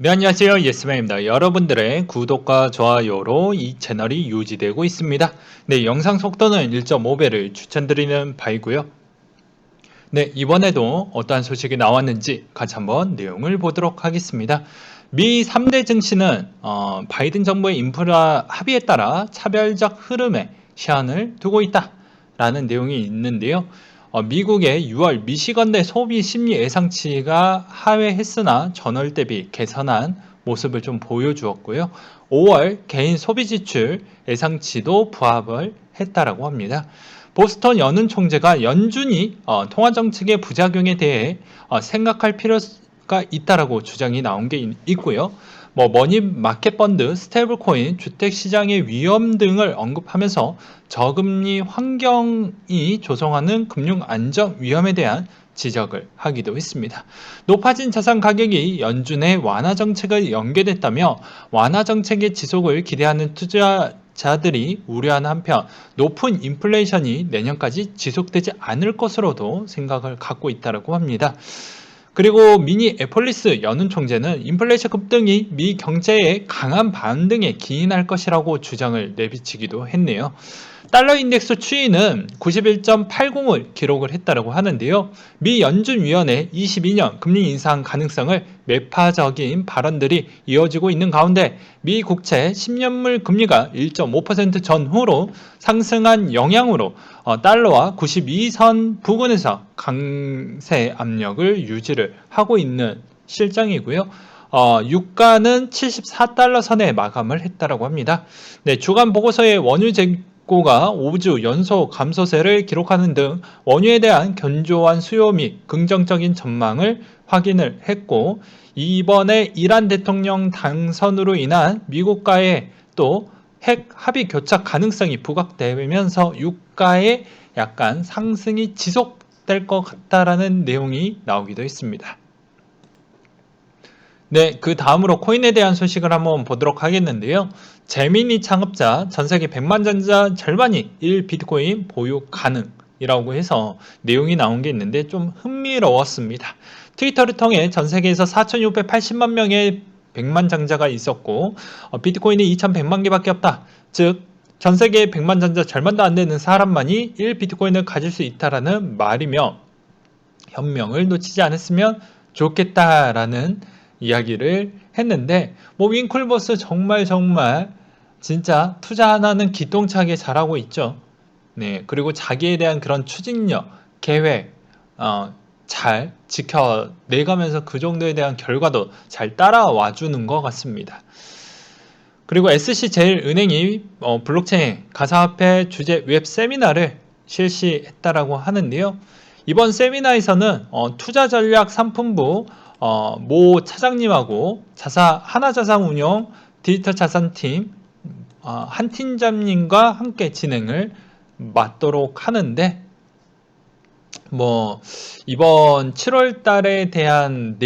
네, 안녕하세요. 예스맨입니다. 여러분들의 구독과 좋아요로 이 채널이 유지되고 있습니다. 네, 영상 속도는 1.5배를 추천드리는 바이고요. 네, 이번에도 어떠한 소식이 나왔는지 같이 한번 내용을 보도록 하겠습니다. 미 3대 증시는 바이든 정부의 인프라 합의에 따라 차별적 흐름에 시한을 두고 있다라는 내용이 있는데요. 미국의 6월 미시건대 소비 심리 예상치가 하회했으나 전월 대비 개선한 모습을 좀 보여주었고요. 5월 개인 소비 지출 예상치도 부합을 했다라고 합니다. 보스턴 연은 총재가 연준이 통화 정책의 부작용에 대해 생각할 필요가 있다라고 주장이 나온 게 있고요. 머니 마켓 펀드, 스테이블 코인, 주택 시장의 위험 등을 언급하면서 저금리 환경이 조성하는 금융 안정 위험에 대한 지적을 하기도 했습니다. 높아진 자산 가격이 연준의 완화 정책을 연계됐다며 완화 정책의 지속을 기대하는 투자자들이 우려하는 한편 높은 인플레이션이 내년까지 지속되지 않을 것으로도 생각을 갖고 있다고 합니다. 그리고 미니애폴리스 연은 총재는 인플레이션 급등이 미 경제의 강한 반등에 기인할 것이라고 주장을 내비치기도 했네요. 달러 인덱스 추이는 91.80을 기록을 했다고 하는데요. 미 연준위원회 22년 금리 인상 가능성을 매파적인 발언들이 이어지고 있는 가운데 미 국채 10년물 금리가 1.5% 전후로 상승한 영향으로 달러와 92선 부근에서 강세 압력을 유지를 하고 있는 실정이고요. 유가는 74달러 선에 마감을 했다고 합니다. 네, 주간 보고서의 원유 재고가 5주 연속 감소세를 기록하는 등 원유에 대한 견조한 수요 및 긍정적인 전망을 확인을 했고, 이번에 이란 대통령 당선으로 인한 미국과의 또 핵 합의 교착 가능성이 부각되면서 유가의 약간 상승이 지속될 것 같다라는 내용이 나오기도 했습니다. 네, 그 다음으로 코인에 대한 소식을 한번 보도록 하겠는데요. 재미니 창업자 전세계 100만 전자 절반이 1비트코인 보유 가능이라고 해서 내용이 나온 게 있는데 좀 흥미로웠습니다. 트위터를 통해 전 세계에서 4,680만 명의 100만 장자가 있었고 비트코인이 2,100만 개밖에 없다. 즉 전 세계 100만 전자 절반도 안 되는 사람만이 1비트코인을 가질 수 있다라는 말이며 현명을 놓치지 않았으면 좋겠다라는 이야기를 했는데 윙클버스 정말 진짜 투자 하나는 기똥차게 잘하고 있죠. 네, 그리고 자기에 대한 그런 추진력, 계획 잘 지켜내가면서 그 정도에 대한 결과도 잘 따라와 주는 것 같습니다. 그리고 SC제일은행이 블록체인 가상화폐 주제 웹 세미나를 실시했다라고 하는데요. 이번 세미나에서는 투자 전략 상품부 모 차장님하고 하나자산운용 디지털 자산팀 한 팀장님과 함께 진행을 맡도록 하는데 이번 7월 달에 대한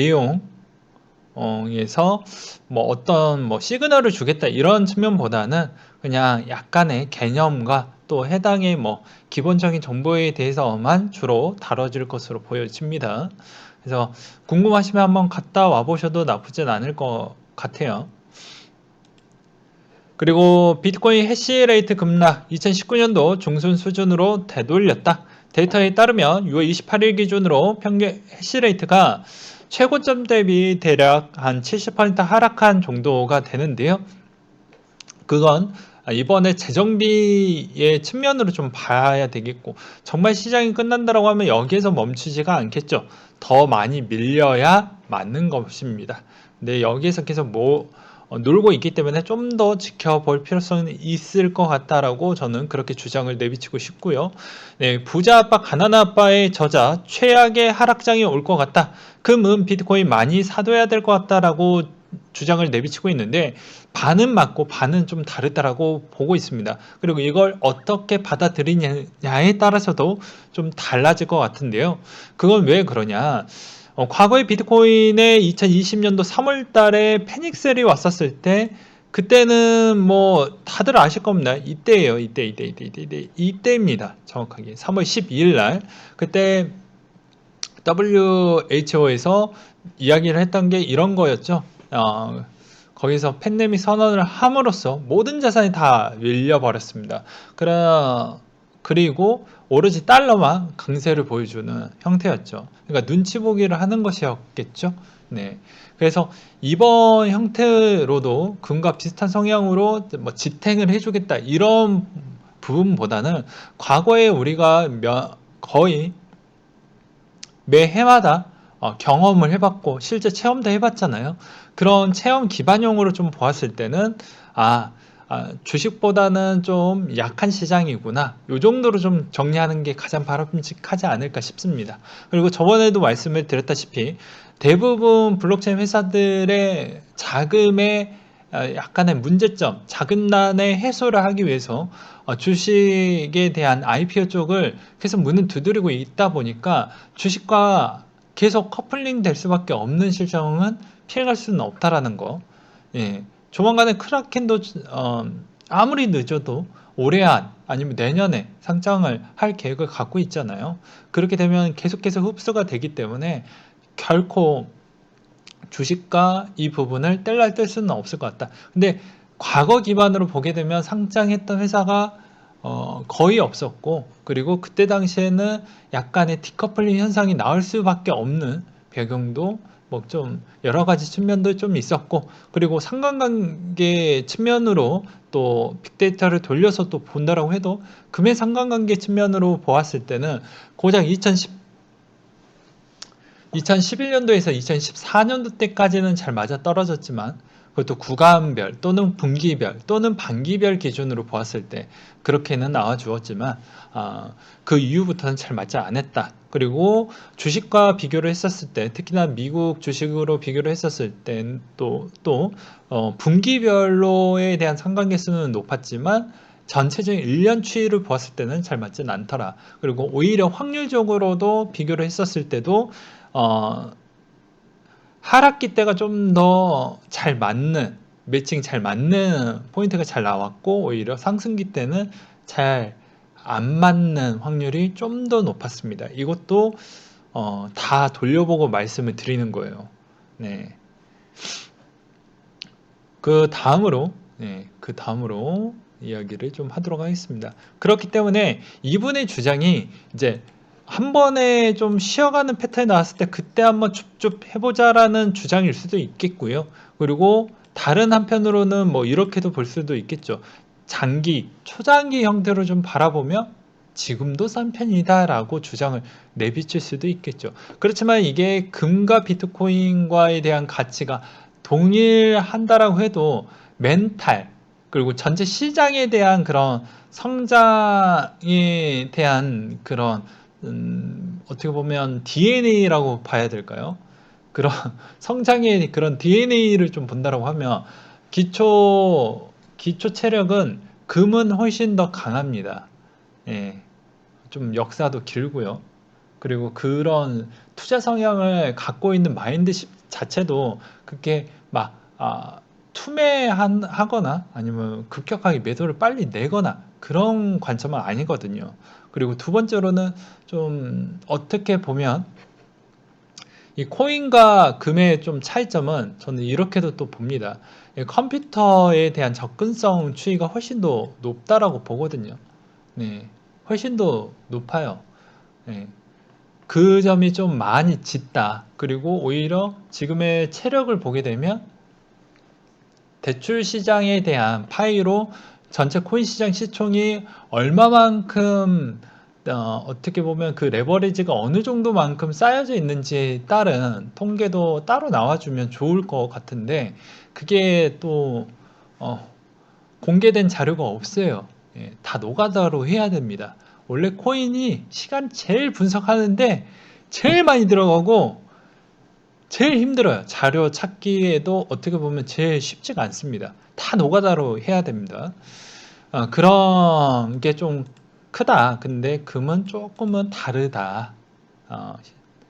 내용에서 어떤 시그널을 주겠다 이런 측면보다는 그냥 약간의 개념과 또 해당의 기본적인 정보에 대해서만 주로 다뤄질 것으로 보여집니다. 그래서 궁금하시면 한번 갔다 와 보셔도 나쁘진 않을 것 같아요. 그리고 비트코인 해시레이트 급락 2019년도 중순 수준으로 되돌렸다. 데이터에 따르면 6월 28일 기준으로 평균 해시레이트가 최고점 대비 대략 한 70% 하락한 정도가 되는데요. 그건 이번에 재정비의 측면으로 좀 봐야 되겠고, 정말 시장이 끝난다고 하면 여기에서 멈추지가 않겠죠. 더 많이 밀려야 맞는 것입니다. 근데 여기에서 계속 놀고 있기 때문에 좀 더 지켜볼 필요성이 있을 것 같다라고 저는 그렇게 주장을 내비치고 싶고요. 네, 부자 아빠, 가난 아빠의 저자 최악의 하락장이 올 것 같다. 금은 비트코인 많이 사둬야 될 것 같다라고 주장을 내비치고 있는데 반은 맞고 반은 좀 다르다라고 보고 있습니다. 그리고 이걸 어떻게 받아들이냐에 따라서도 좀 달라질 것 같은데요. 그건 왜 그러냐? 과거에 비트코인의 2020년도 3월 달에 패닉셀이 왔었을 때 그때는 다들 아실 겁니다. 이때예요. 이때입니다. 정확하게 3월 12일 날 그때 WHO에서 이야기를 했던 게 이런 거였죠. 거기서 팬데믹 선언을 함으로써 모든 자산이 다 밀려버렸습니다. 그리고 오로지 달러만 강세를 보여주는 형태였죠. 그러니까 눈치 보기를 하는 것이었겠죠. 네. 그래서 이번 형태로도 금과 비슷한 성향으로 뭐 지탱을 해주겠다 이런 부분보다는 과거에 우리가 거의 매해마다 경험을 해봤고 실제 체험도 해봤잖아요. 그런 체험 기반용으로 좀 보았을 때는 주식보다는 좀 약한 시장이구나. 이 정도로 좀 정리하는 게 가장 바람직하지 않을까 싶습니다. 그리고 저번에도 말씀을 드렸다시피 대부분 블록체인 회사들의 자금의 약간의 문제점, 자금난의 해소를 하기 위해서 주식에 대한 IPO 쪽을 계속 문을 두드리고 있다 보니까 주식과 계속 커플링 될 수밖에 없는 실정은 피해갈 수는 없다라는 거. 예. 조만간에 크라켄도 아무리 늦어도 올해 안 아니면 내년에 상장을 할 계획을 갖고 있잖아요. 그렇게 되면 계속해서 흡수가 되기 때문에 결코 주식과 이 부분을 뗄래야 뗄 수는 없을 것 같다. 근데 과거 기반으로 보게 되면 상장했던 회사가 거의 없었고, 그리고 그때 당시에는 약간의 디커플링 현상이 나올 수밖에 없는 배경도 뭐 좀 여러 가지 측면도 좀 있었고, 그리고 상관관계 측면으로 또 빅데이터를 돌려서 또 본다라고 해도 금액 상관관계 측면으로 보았을 때는 고작 2011년도에서 2014년도 때까지는 잘 맞아 떨어졌지만 그것도 구간별 또는 분기별 또는 반기별 기준으로 보았을 때 그렇게는 나와 주었지만 그 이후부터는 잘 맞지 않았다. 그리고 주식과 비교를 했었을 때 특히나 미국 주식으로 비교를 했었을 땐 또 분기별로에 대한 상관계수는 높았지만 전체적인 1년 추이를 보았을 때는 잘 맞진 않더라. 그리고 오히려 확률적으로도 비교를 했었을 때도 하락기 때가 좀 더 잘 맞는, 매칭 잘 맞는 포인트가 잘 나왔고, 오히려 상승기 때는 잘 안 맞는 확률이 좀 더 높았습니다. 이것도 다 돌려보고 말씀을 드리는 거예요. 네. 그 다음으로 이야기를 좀 하도록 하겠습니다. 그렇기 때문에 이분의 주장이 이제 한 번에 좀 쉬어가는 패턴이 나왔을 때 그때 한번 줍줍 해보자라는 주장일 수도 있겠고요. 그리고 다른 한편으로는 뭐 이렇게도 볼 수도 있겠죠. 초장기 형태로 좀 바라보면 지금도 싼 편이다라고 주장을 내비칠 수도 있겠죠. 그렇지만 이게 금과 비트코인과에 대한 가치가 동일한다라고 해도 멘탈 그리고 전체 시장에 대한 그런 성장에 대한 그런 어떻게 보면 DNA라고 봐야 될까요? 그런 성장의 그런 DNA를 좀 본다라고 하면 기초 체력은 금은 훨씬 더 강합니다. 예, 좀 역사도 길고요. 그리고 그런 투자 성향을 갖고 있는 마인드 자체도 그렇게 막 투매하거나 아니면 급격하게 매도를 빨리 내거나 그런 관점은 아니거든요. 그리고 두 번째로는 좀 어떻게 보면 이 코인과 금의 좀 차이점은 저는 이렇게도 또 봅니다. 컴퓨터에 대한 접근성 추이가 훨씬 더 높다라고 보거든요. 네, 훨씬 더 높아요. 네. 그 점이 좀 많이 짙다. 그리고 오히려 지금의 체력을 보게 되면 대출 시장에 대한 파이로 전체 코인 시장 시총이 얼마만큼 어떻게 보면 그 레버리지가 어느 정도만큼 쌓여져 있는지에 따른 통계도 따로 나와주면 좋을 것 같은데 그게 또 공개된 자료가 없어요. 예, 다 노가다로 해야 됩니다. 원래 코인이 시간 제일 분석하는데 제일 많이 들어가고 제일 힘들어요. 자료 찾기에도 어떻게 보면 제일 쉽지가 않습니다. 다 노가다로 해야 됩니다. 그런 게 좀 크다. 근데 금은 조금은 다르다. 어,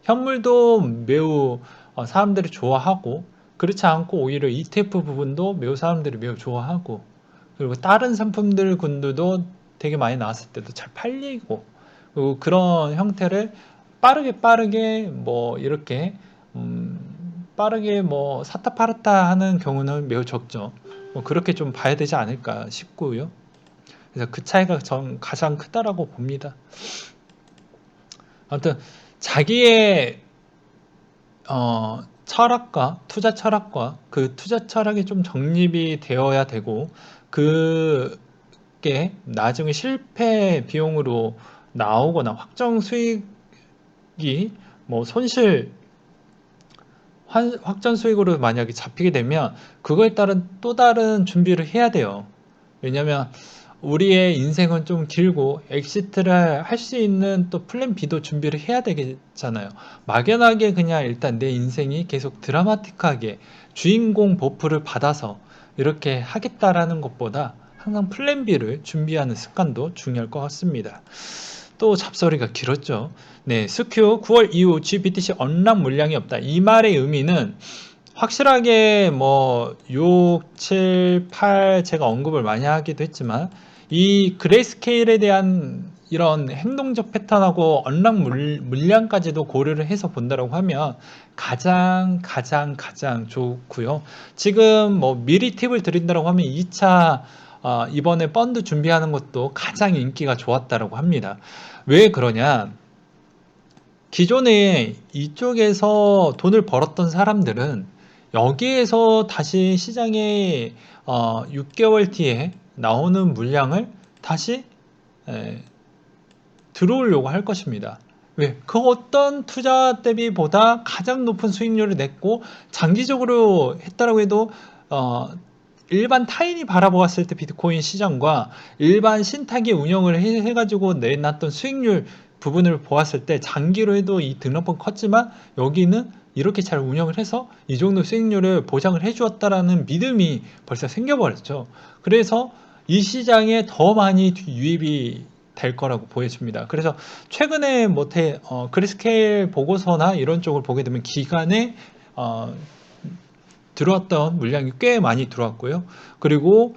현물도 매우 사람들이 좋아하고 그렇지 않고 오히려 ETF 부분도 매우 사람들이 매우 좋아하고 그리고 다른 상품들 군들도 되게 많이 나왔을 때도 잘 팔리고 그리고 그런 형태를 빠르게 뭐 이렇게 빠르게 뭐 사타 팔았다 하는 경우는 매우 적죠. 뭐 그렇게 좀 봐야 되지 않을까 싶고요. 그래서 그 차이가 전 가장 크다라고 봅니다. 아무튼 자기의 철학과 투자 철학과 그 투자 철학이 좀 정립이 되어야 되고, 그게 나중에 실패 비용으로 나오거나 확정 수익이 뭐 손실 확정 수익으로 만약에 잡히게 되면 그거에 따른 또 다른 준비를 해야 돼요. 왜냐면 우리의 인생은 좀 길고 엑시트를 할 수 있는 또 플랜 B도 준비를 해야 되겠잖아요. 막연하게 그냥 일단 내 인생이 계속 드라마틱하게 주인공 버프를 받아서 이렇게 하겠다라는 것보다 항상 플랜 B를 준비하는 습관도 중요할 것 같습니다. 또 잡소리가 길었죠. 네, 스큐 9월 이후 GBTC 언락 물량이 없다. 이 말의 의미는 확실하게 뭐 6, 7, 8 제가 언급을 많이 하기도 했지만, 이 그레이스케일에 대한 이런 행동적 패턴하고 언락 물량까지도 고려를 해서 본다라고 하면 가장 좋고요. 지금 뭐 미리 팁을 드린다라고 하면 2차 이번에 펀드 준비하는 것도 가장 인기가 좋았다라고 합니다. 왜 그러냐? 기존에 이쪽에서 돈을 벌었던 사람들은 여기에서 다시 시장에 6개월 뒤에 나오는 물량을 다시 에, 들어오려고 할 것입니다. 왜? 그 어떤 투자 대비보다 가장 높은 수익률을 냈고 장기적으로 했다라고 해도 일반 타인이 바라보았을 때 비트코인 시장과 일반 신탁이 운영을 해가지고 내놨던 수익률 부분을 보았을 때 장기로 해도 이 등록금 컸지만 여기는 이렇게 잘 운영을 해서 이 정도 수익률을 보장을 해주었다라는 믿음이 벌써 생겨버렸죠. 그래서 이 시장에 더 많이 유입이 될 거라고 보여집니다. 그래서 최근에 그리스케일 보고서나 이런 쪽을 보게 되면 기간에 들어왔던 물량이 꽤 많이 들어왔고요. 그리고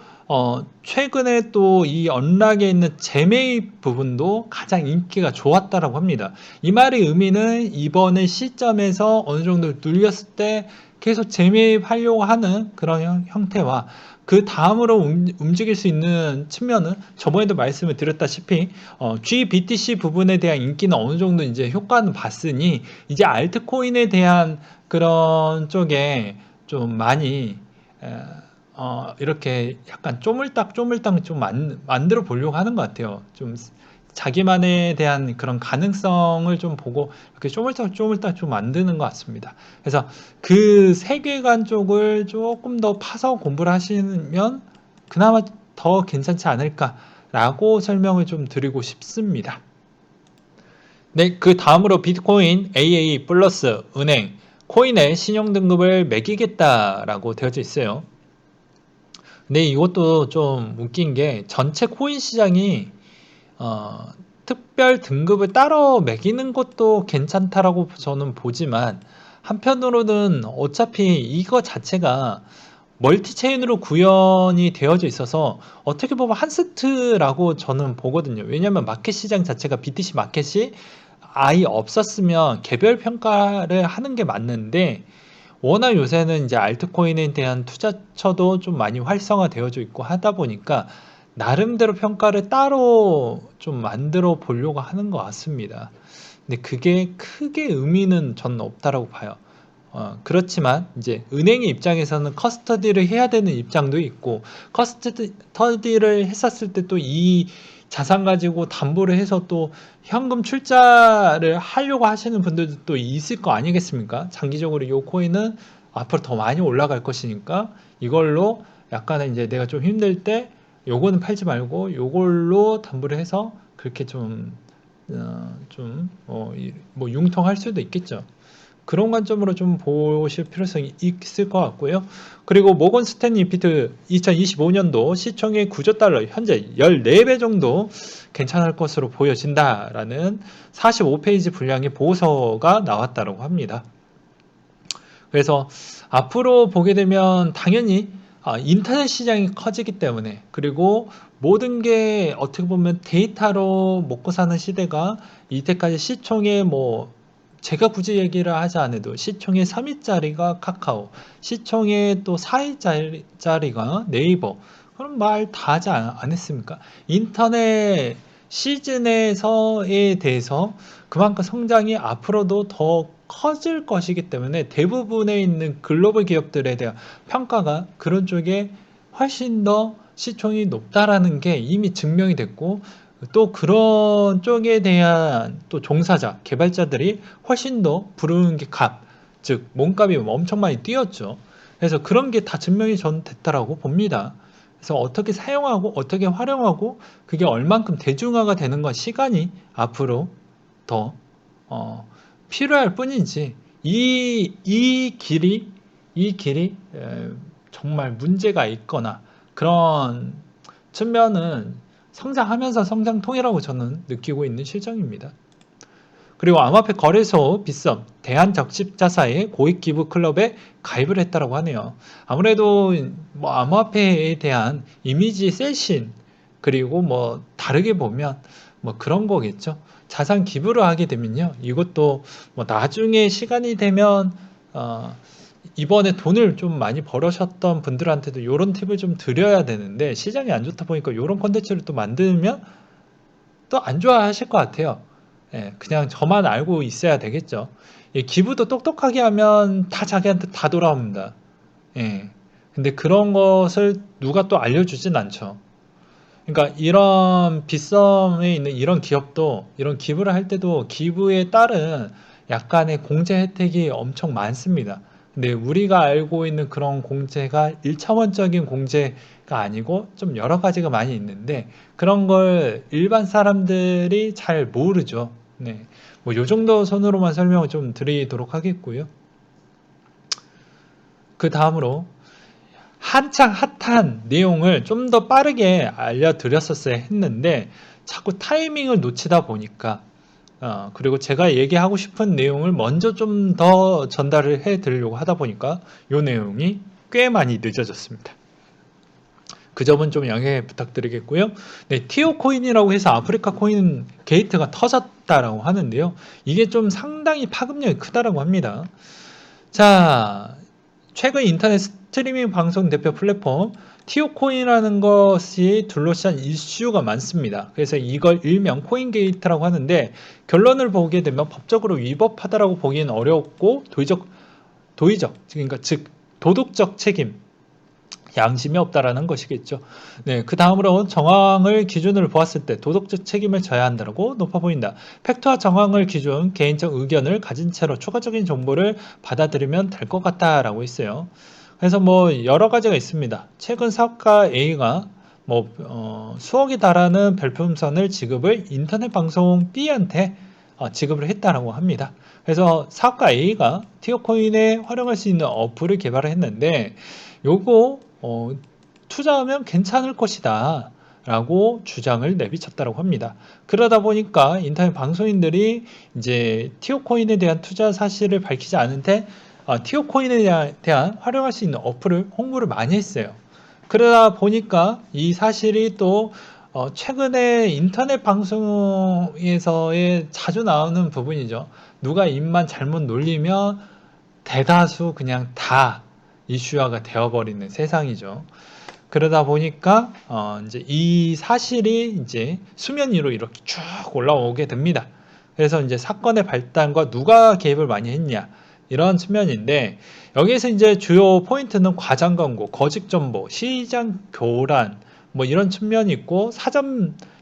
최근에 또 이 언락에 있는 재매입 부분도 가장 인기가 좋았다라고 합니다. 이 말의 의미는 이번에 시점에서 어느 정도 눌렸을 때 계속 재매입하려고 하는 그런 형태와 그 다음으로 움직일 수 있는 측면은 저번에도 말씀을 드렸다시피 GBTC 부분에 대한 인기는 어느 정도 이제 효과는 봤으니 이제 알트코인에 대한 그런 쪽에 좀 많이 이렇게 약간 쪼물딱 좀 만들어 보려고 하는 것 같아요. 좀 자기만에 대한 그런 가능성을 좀 보고 이렇게 쪼물딱 좀 만드는 것 같습니다. 그래서 그 세계관 쪽을 조금 더 파서 공부를 하시면 그나마 더 괜찮지 않을까라고 설명을 좀 드리고 싶습니다. 네, 그 다음으로 비트코인 AA 플러스 은행 코인의 신용 등급을 매기겠다라고 되어져 있어요. 근데 이것도 좀 웃긴 게 전체 코인 시장이 특별 등급을 따로 매기는 것도 괜찮다라고 저는 보지만, 한편으로는 어차피 이거 자체가 멀티체인으로 구현이 되어져 있어서 어떻게 보면 한 세트라고 저는 보거든요. 왜냐하면 마켓 시장 자체가 BTC 마켓이 아예 없었으면 개별 평가를 하는 게 맞는데, 워낙 요새는 이제 알트코인에 대한 투자처도 좀 많이 활성화되어져 있고 하다 보니까 나름대로 평가를 따로 좀 만들어 보려고 하는 것 같습니다. 근데 그게 크게 의미는 저는 없다라고 봐요. 그렇지만 이제 은행의 입장에서는 커스터디를 해야 되는 입장도 있고, 커스터디를 했었을 때 또 이 자산 가지고 담보를 해서 또 현금 출자를 하려고 하시는 분들도 또 있을 거 아니겠습니까? 장기적으로 이 코인은 앞으로 더 많이 올라갈 것이니까 이걸로 약간은 이제 내가 좀 힘들 때 요거는 팔지 말고 요걸로 담보를 해서 그렇게 뭐 융통할 수도 있겠죠. 그런 관점으로 좀 보실 필요성이 있을 것 같고요. 그리고 모건 스탠리 피트 2025년도 시총의 9조 달러, 현재 14배 정도 괜찮을 것으로 보여진다라는 45페이지 분량의 보고서가 나왔다고 합니다. 그래서 앞으로 보게 되면 당연히 인터넷 시장이 커지기 때문에, 그리고 모든 게 어떻게 보면 데이터로 먹고 사는 시대가 이때까지 시총의 뭐 제가 굳이 얘기를 하지 않아도 시총의 3위짜리가 카카오, 시총의 또 4위짜리가 네이버. 그럼 말 다 하지 않았습니까? 인터넷 시즌에서에 대해서 그만큼 성장이 앞으로도 더 커질 것이기 때문에 대부분에 있는 글로벌 기업들에 대한 평가가 그런 쪽에 훨씬 더 시총이 높다라는 게 이미 증명이 됐고, 또 그런 쪽에 대한 또 종사자, 개발자들이 훨씬 더 부르는 게 값, 즉 몸값이 엄청 많이 뛰었죠. 그래서 그런 게 다 증명이 전 됐다라고 봅니다. 그래서 어떻게 사용하고 어떻게 활용하고 그게 얼만큼 대중화가 되는 건 시간이 앞으로 더 필요할 뿐이지, 이 길이 정말 문제가 있거나 그런 측면은 성장하면서 성장통이라고 저는 느끼고 있는 실정입니다. 그리고 암호화폐 거래소 빗썸 대한적십자사의 고액기부 클럽에 가입을 했다고 하네요. 아무래도 뭐 암호화폐에 대한 이미지 쇄신, 그리고 뭐 다르게 보면 뭐 그런 거겠죠. 자산 기부를 하게 되면요, 이것도 뭐 나중에 시간이 되면 이번에 돈을 좀 많이 벌으셨던 분들한테도 이런 팁을 좀 드려야 되는데, 시장이 안 좋다 보니까 이런 컨텐츠를 또 만들면 또 안 좋아하실 것 같아요. 예, 그냥 저만 알고 있어야 되겠죠. 예, 기부도 똑똑하게 하면 다 자기한테 다 돌아옵니다. 예. 근데 그런 것을 누가 또 알려주진 않죠. 그러니까 이런 빗썸에 있는 이런 기업도 이런 기부를 할 때도 기부에 따른 약간의 공제 혜택이 엄청 많습니다. 근데 우리가 알고 있는 그런 공제가 1차원적인 공제가 아니고 좀 여러 가지가 많이 있는데, 그런 걸 일반 사람들이 잘 모르죠. 네. 뭐 요 정도 선으로만 설명을 좀 드리도록 하겠고요. 그 다음으로 한창 핫한 내용을 좀 더 빠르게 알려드렸었어야 했는데 자꾸 타이밍을 놓치다 보니까, 그리고 제가 얘기하고 싶은 내용을 먼저 좀 더 전달을 해 드리려고 하다 보니까 이 내용이 꽤 많이 늦어졌습니다. 그 점은 좀 양해 부탁드리겠고요. 네, 티오 코인이라고 해서 아프리카 코인 게이트가 터졌다라고 하는데요. 이게 좀 상당히 파급력이 크다라고 합니다. 자, 최근 인터넷 스트리밍 방송 대표 플랫폼 티오코인이라는 것이 둘러싼 이슈가 많습니다. 그래서 이걸 일명 코인게이트라고 하는데, 결론을 보게 되면 법적으로 위법하다라고 보기는 어렵고 그러니까 즉 도덕적 책임, 양심이 없다라는 것이겠죠. 네, 그 다음으로 정황을 기준으로 보았을 때 도덕적 책임을 져야 한다고 높아 보인다. 팩트와 정황을 기준 개인적 의견을 가진 채로 추가적인 정보를 받아들이면 될 것 같다라고 했어요. 그래서 뭐 여러 가지가 있습니다. 최근 사업가 A가 뭐 수억에 달하는 별풍선을 지급을 인터넷 방송 B한테 지급을 했다라고 합니다. 그래서 사업가 A가 티오코인에 활용할 수 있는 어플을 개발을 했는데, 요거 투자하면 괜찮을 것이다 라고 주장을 내비쳤다고 합니다. 그러다 보니까 인터넷 방송인들이 이제 티오코인에 대한 투자 사실을 밝히지 않은데 티오코인에 대한 활용할 수 있는 어플을 홍보를 많이 했어요. 그러다 보니까 이 사실이 또 최근에 인터넷 방송에서의 자주 나오는 부분이죠. 누가 입만 잘못 놀리면 대다수 그냥 다 이슈화가 되어버리는 세상이죠. 그러다 보니까 이제 이 사실이 이제 수면 위로 이렇게 쭉 올라오게 됩니다. 그래서 이제 사건의 발단과 누가 개입을 많이 했냐, 이런 측면인데, 여기에서 이제 주요 포인트는 과장 광고, 거짓 정보, 시장 교란, 뭐 이런 측면이 있고,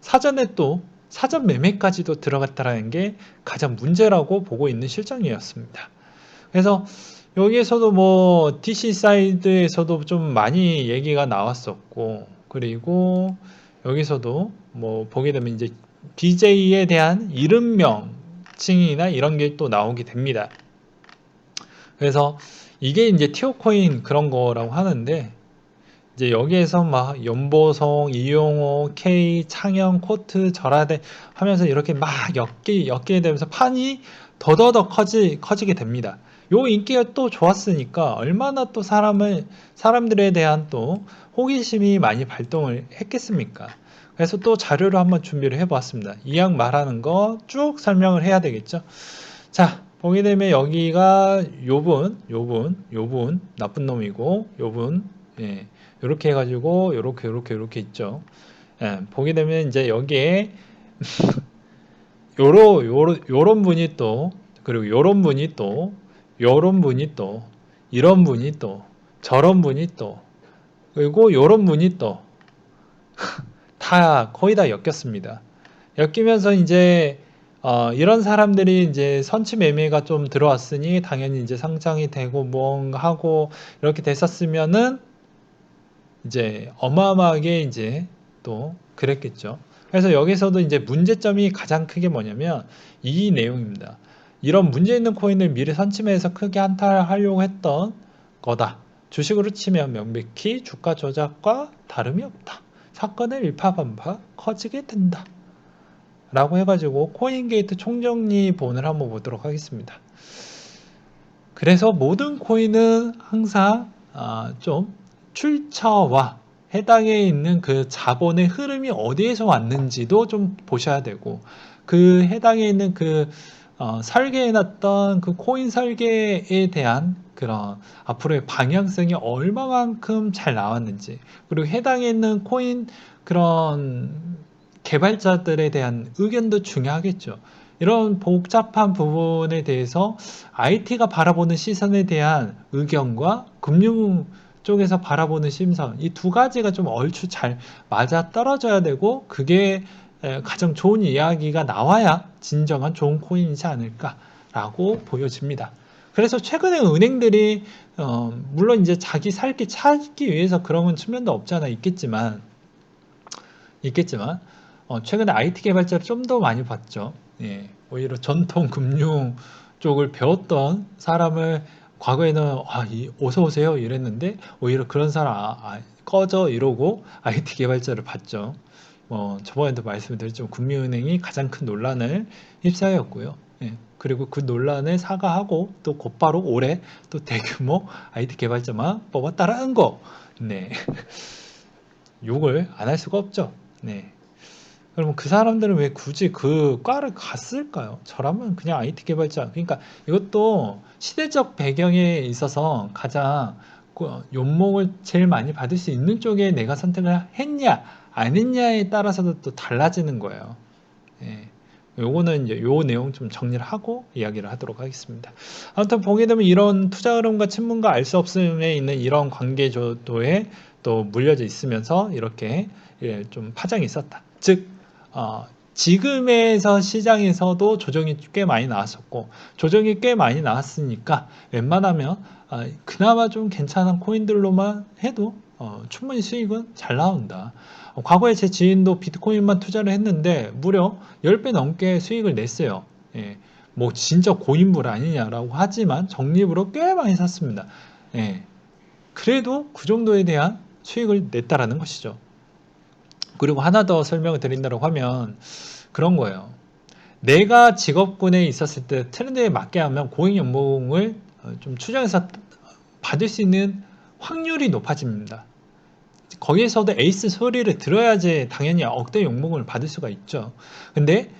사전에 또 사전 매매까지도 들어갔다라는 게 가장 문제라고 보고 있는 실정이었습니다. 그래서 여기에서도 뭐 DC 사이드에서도 좀 많이 얘기가 나왔었고, 그리고 여기서도 뭐 보게 되면 이제 BJ에 대한 이름명칭이나 이런 게 또 나오게 됩니다. 그래서 이게 이제 티오코인 그런 거라고 하는데, 이제 여기에서 막 연보성, 이용호, K, 창현, 코트, 절하대 하면서 이렇게 막 엮게 되면서 판이 더더더 커지게 됩니다. 요 인기가 또 좋았으니까 얼마나 또 사람들에 대한 또 호기심이 많이 발동을 했겠습니까? 그래서 또 자료를 한번 준비를 해보았습니다. 이왕 말하는 거 쭉 설명을 해야 되겠죠. 자, 보게 되면 여기가 요분 나쁜 놈이고 요분 예, 요렇게 해가지고 요렇게 있죠. 예, 보게 되면 이제 여기에 요런 분이 또 그리고 요런 분이 또 요런 분이 또 이런 분이 또 저런 분이 또 그리고 요런 분이 또 다 거의 다 엮였습니다. 엮이면서 이제 이런 사람들이 이제 선취 매매가 좀 들어왔으니 당연히 이제 상장이 되고 뭔가 하고 이렇게 됐었으면은 이제 어마어마하게 이제 또 그랬겠죠. 그래서 여기서도 이제 문제점이 가장 크게 뭐냐면 이 내용입니다. 이런 문제 있는 코인을 미리 선침해서 크게 한타하려고 했던 거다. 주식으로 치면 명백히 주가 조작과 다름이 없다. 사건을 일파만파 커지게 된다. 라고 해가지고 코인게이트 총정리본을 한번 보도록 하겠습니다. 그래서 모든 코인은 항상 좀 출처와 해당에 있는 그 자본의 흐름이 어디에서 왔는지도 좀 보셔야 되고 그 해당에 있는 그 설계해놨던 그 코인 설계에 대한 그런 앞으로의 방향성이 얼마만큼 잘 나왔는지 그리고 해당에 있는 코인 그런 개발자들에 대한 의견도 중요하겠죠. 이런 복잡한 부분에 대해서 IT가 바라보는 시선에 대한 의견과 금융 쪽에서 바라보는 심선, 이 두 가지가 좀 얼추 잘 맞아 떨어져야 되고, 그게 가장 좋은 이야기가 나와야 진정한 좋은 코인이지 않을까라고 보여집니다. 그래서 최근에 은행들이, 물론 이제 자기 살기 찾기 위해서 그런 측면도 없잖아, 있겠지만, 최근에 IT 개발자를 좀 더 많이 봤죠. 예, 오히려 전통 금융 쪽을 배웠던 사람을 과거에는 어서 오세요 이랬는데 오히려 그런 사람 꺼져 이러고 IT 개발자를 봤죠. 저번에도 말씀드렸지만 국민은행이 가장 큰 논란을 휩싸였고요. 예, 그리고 그 논란을 사과하고 또 곧바로 올해 또 대규모 IT 개발자만 뽑았다라는 거. 네, 욕을 안 할 수가 없죠. 네. 그러면 그 사람들은 왜 굳이 그 과를 갔을까요? 저라면 그냥 IT 개발자. 그러니까 이것도 시대적 배경에 있어서 가장 욕먹을 제일 많이 받을 수 있는 쪽에 내가 선택을 했냐, 안 했냐에 따라서도 또 달라지는 거예요. 예. 요거는 이제 요 내용 좀 정리를 하고 이야기를 하도록 하겠습니다. 아무튼 보게 되면 이런 투자 흐름과 친문과 알 수 없음에 있는 이런 관계 조도에 또 물려져 있으면서 이렇게 좀 파장이 있었다. 즉 지금에서 시장에서도 조정이 꽤 많이 나왔었고 조정이 꽤 많이 나왔으니까 웬만하면 그나마 좀 괜찮은 코인들로만 해도 충분히 수익은 잘 나온다. 과거에 제 지인도 비트코인만 투자를 했는데 무려 10배 넘게 수익을 냈어요. 예, 뭐 진짜 고인물 아니냐라고 하지만 적립으로 꽤 많이 샀습니다. 예, 그래도 그 정도에 대한 수익을 냈다라는 것이죠. 그리고 하나 더 설명을 드린다고 하면 그런 거예요. 내가 직업군에 있었을 때 트렌드에 맞게 하면 고액 연봉을 좀 추정해서 받을 수 있는 확률이 높아집니다. 거기에서도 에이스 소리를 들어야지 당연히 억대 연봉을 받을 수가 있죠. 근데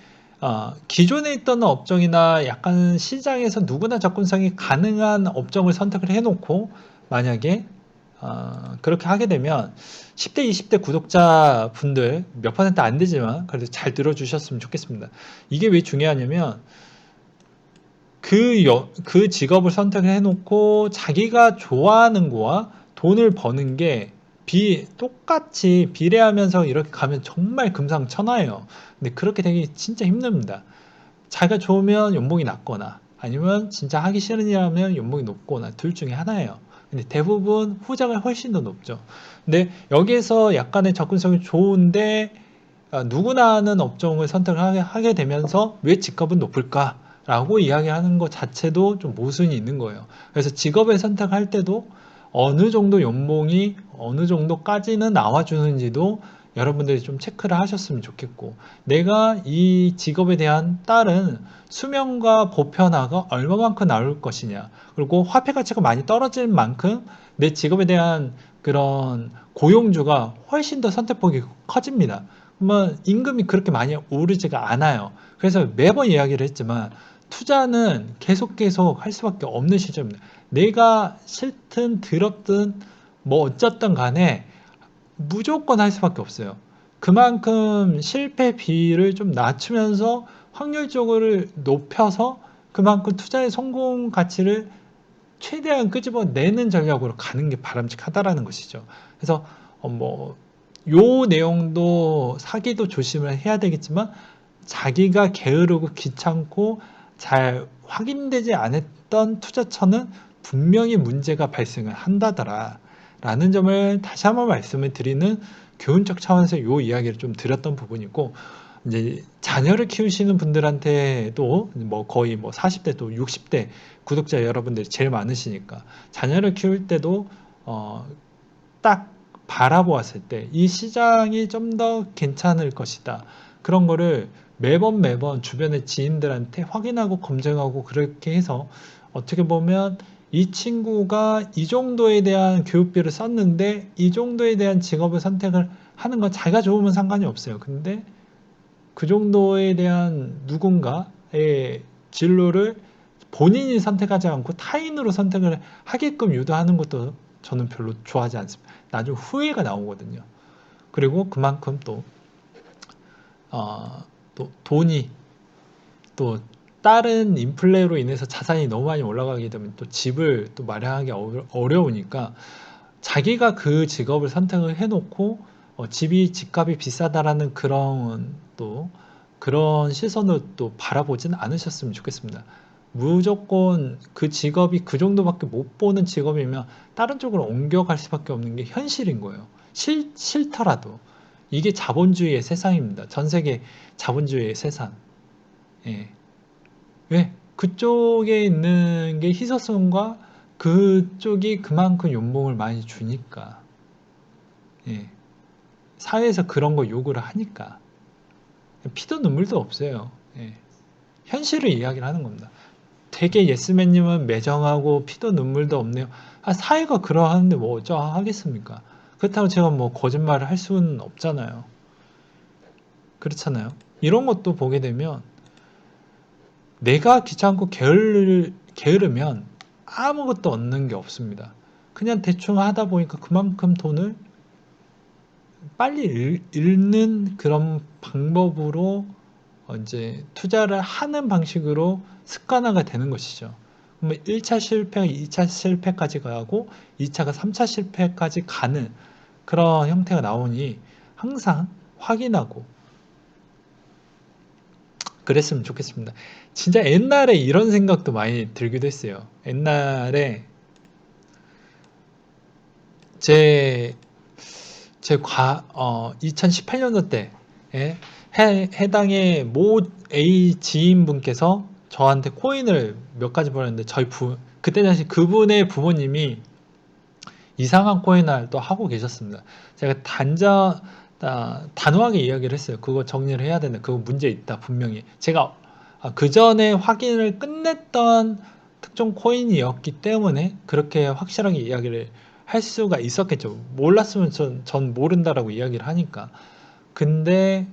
기존에 있던 업종이나 약간 시장에서 누구나 접근성이 가능한 업종을 선택을 해놓고 만약에 그렇게 하게 되면 10대, 20대 구독자분들 몇 퍼센트 안 되지만 그래도 잘 들어주셨으면 좋겠습니다. 이게 왜 중요하냐면 그 직업을 선택을 해놓고 자기가 좋아하는 거와 돈을 버는 게 똑같이 비례하면서 이렇게 가면 정말 금상첨화예요. 근데 그렇게 되기 진짜 힘듭니다. 자기가 좋으면 연봉이 낮거나 아니면 진짜 하기 싫은 일 하면 연봉이 높거나 둘 중에 하나예요. 근데 대부분 후자가 훨씬 더 높죠. 근데 여기에서 약간의 접근성이 좋은데 누구나 하는 업종을 선택을 하게 되면서 왜 직업은 높을까? 라고 이야기하는 것 자체도 좀 모순이 있는 거예요. 그래서 직업을 선택할 때도 어느 정도 연봉이 어느 정도까지는 나와주는지도 여러분들이 좀 체크를 하셨으면 좋겠고, 내가 이 직업에 대한 다른 수명과 보편화가 얼마만큼 나올 것이냐, 그리고 화폐 가치가 많이 떨어질 만큼 내 직업에 대한 그런 고용주가 훨씬 더 선택폭이 커집니다. 그러면 임금이 그렇게 많이 오르지가 않아요. 그래서 매번 이야기를 했지만 투자는 계속 할 수밖에 없는 시점입니다. 내가 싫든 들었든 뭐 어쨌든 간에 무조건 할 수밖에 없어요. 그만큼 실패 비율을 좀 낮추면서 확률적으로 높여서 그만큼 투자의 성공 가치를 최대한 끄집어내는 전략으로 가는 게 바람직하다라는 것이죠. 그래서 요 내용도 사기도 조심을 해야 되겠지만 자기가 게으르고 귀찮고 잘 확인되지 않았던 투자처는 분명히 문제가 발생을 한다더라 라는 점을 다시 한번 말씀을 드리는 교훈적 차원에서 요 이야기를 좀 드렸던 부분이고, 이제 자녀를 키우시는 분들한테도 거의 40대 또 60대 구독자 여러분들이 제일 많으시니까 자녀를 키울 때도 딱 바라보았을 때 이 시장이 좀 더 괜찮을 것이다. 그런 거를 매번 주변의 지인들한테 확인하고 검증하고 그렇게 해서 어떻게 보면 이 친구가 이 정도에 대한 교육비를 썼는데 이 정도에 대한 직업을 선택을 하는 건 자기가 좋으면 상관이 없어요. 근데 그 정도에 대한 누군가의 진로를 본인이 선택하지 않고 타인으로 선택을 하게끔 유도하는 것도 저는 별로 좋아하지 않습니다. 나중에 후회가 나오거든요. 그리고 그만큼 또 돈이 또 다른 인플레로 인해서 자산이 너무 많이 올라가게 되면 또 집을 또 마련하기 어려우니까 자기가 그 직업을 선택을 해놓고 집이 집값이 비싸다라는 그런 시선을 또 바라보진 않으셨으면 좋겠습니다. 무조건 그 직업이 그 정도밖에 못 보는 직업이면 다른 쪽으로 옮겨갈 수밖에 없는 게 현실인 거예요. 싫더라도. 이게 자본주의의 세상입니다. 전 세계 자본주의의 세상. 예. 왜? 그쪽에 있는 게 희소성과 그쪽이 그만큼 연봉을 많이 주니까. 예. 사회에서 그런 거 요구를 하니까. 피도 눈물도 없어요. 예. 현실을 이야기를 하는 겁니다. 되게 예스맨님은 매정하고 피도 눈물도 없네요. 사회가 그러하는데 뭐 어쩌하겠습니까? 그렇다고 제가 뭐 거짓말을 할 수는 없잖아요. 그렇잖아요. 이런 것도 보게 되면 내가 귀찮고 게으르면 아무것도 얻는 게 없습니다. 그냥 대충 하다 보니까 그만큼 돈을 빨리 잃는 그런 방법으로 이제 투자를 하는 방식으로 습관화가 되는 것이죠. 그러면 1차 실패가 2차 실패까지 가고 2차가 3차 실패까지 가는 그런 형태가 나오니 항상 확인하고 그랬으면 좋겠습니다. 진짜 옛날에 이런 생각도 많이 들기도 했어요. 옛날에 제 2018년도 때에 해당의 모 A 지인분께서 저한테 코인을 몇 가지 보냈는데 그때 당시 그분의 부모님이 이상한 코인을 또 하고 계셨습니다. 제가 단호하게 이야기를 했어요. 그거 정리를 해야 되는데 그거 문제 있다 분명히. 제가 그 전에 확인을 끝냈던 특정 코인이었기 때문에 그렇게 확실하게 이야기를 할 수가 있었겠죠. 몰랐으면 전 모른다라고 이야기를 하니까. 근데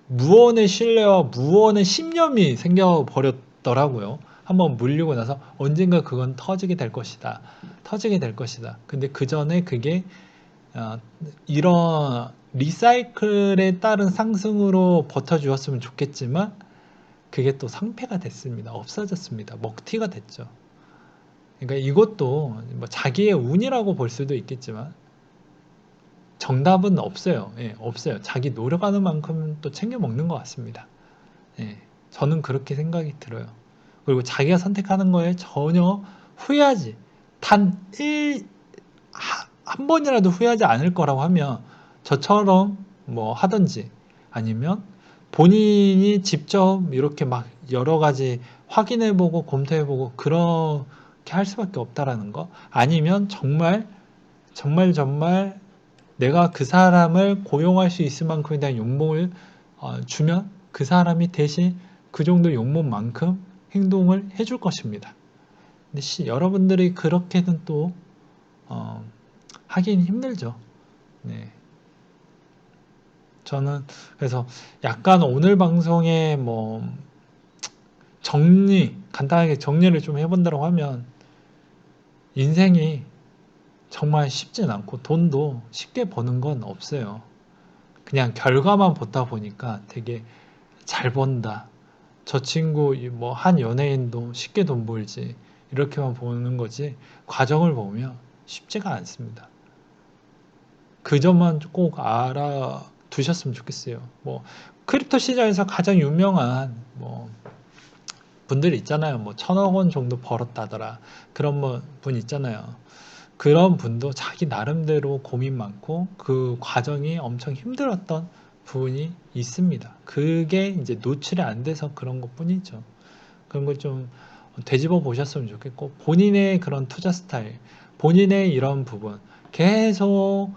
무언의 신뢰와 무언의 신념이 생겨버렸더라고요. 한번 물리고 나서 언젠가 그건 터지게 될 것이다. 터지게 될 것이다. 근데 그 전에 그게 이런 리사이클에 따른 상승으로 버텨주었으면 좋겠지만 그게 또 상폐가 됐습니다. 없어졌습니다. 먹튀가 됐죠. 그러니까 이것도 뭐 자기의 운이라고 볼 수도 있겠지만 정답은 없어요. 예, 없어요. 자기 노력하는 만큼 또 챙겨 먹는 것 같습니다. 예, 저는 그렇게 생각이 들어요. 그리고 자기가 선택하는 거에 전혀 후회하지, 한 번이라도 후회하지 않을 거라고 하면 저처럼 뭐 하든지 아니면 본인이 직접 이렇게 막 여러 가지 확인해보고 검토해보고 그렇게 할 수밖에 없다라는 거. 아니면 정말 내가 그 사람을 고용할 수 있을 만큼에 대한 연봉을 주면 그 사람이 대신 그 정도 연봉만큼 행동을 해줄 것입니다. 근데 여러분들이 그렇게는 또 하긴 힘들죠. 네. 저는 그래서 약간 오늘 방송에 간단하게 정리를 좀 해본다고 하면 인생이 정말 쉽진 않고 돈도 쉽게 버는 건 없어요. 그냥 결과만 보다 보니까 되게 잘 번다. 저 친구 뭐 한 연예인도 쉽게 돈 벌지. 이렇게만 보는 거지. 과정을 보면 쉽지가 않습니다. 그 점만 꼭 알아두셨으면 좋겠어요. 뭐 크립토 시장에서 가장 유명한 뭐 분들 있잖아요. 뭐 1,000억 원 정도 벌었다더라. 그런 분 있잖아요. 그런 분도 자기 나름대로 고민 많고 그 과정이 엄청 힘들었던 부분이 있습니다. 그게 이제 노출이 안 돼서 그런 것 뿐이죠. 그런 걸 좀 되짚어 보셨으면 좋겠고, 본인의 그런 투자 스타일, 본인의 이런 부분 계속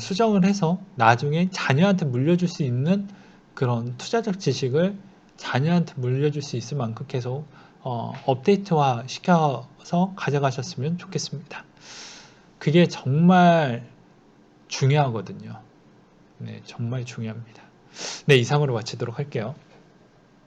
수정을 해서 나중에 자녀한테 물려줄 수 있는 그런 투자적 지식을 자녀한테 물려줄 수 있을 만큼 계속 업데이트화 시켜서 가져가셨으면 좋겠습니다. 그게 정말 중요하거든요. 네, 정말 중요합니다. 네, 이상으로 마치도록 할게요.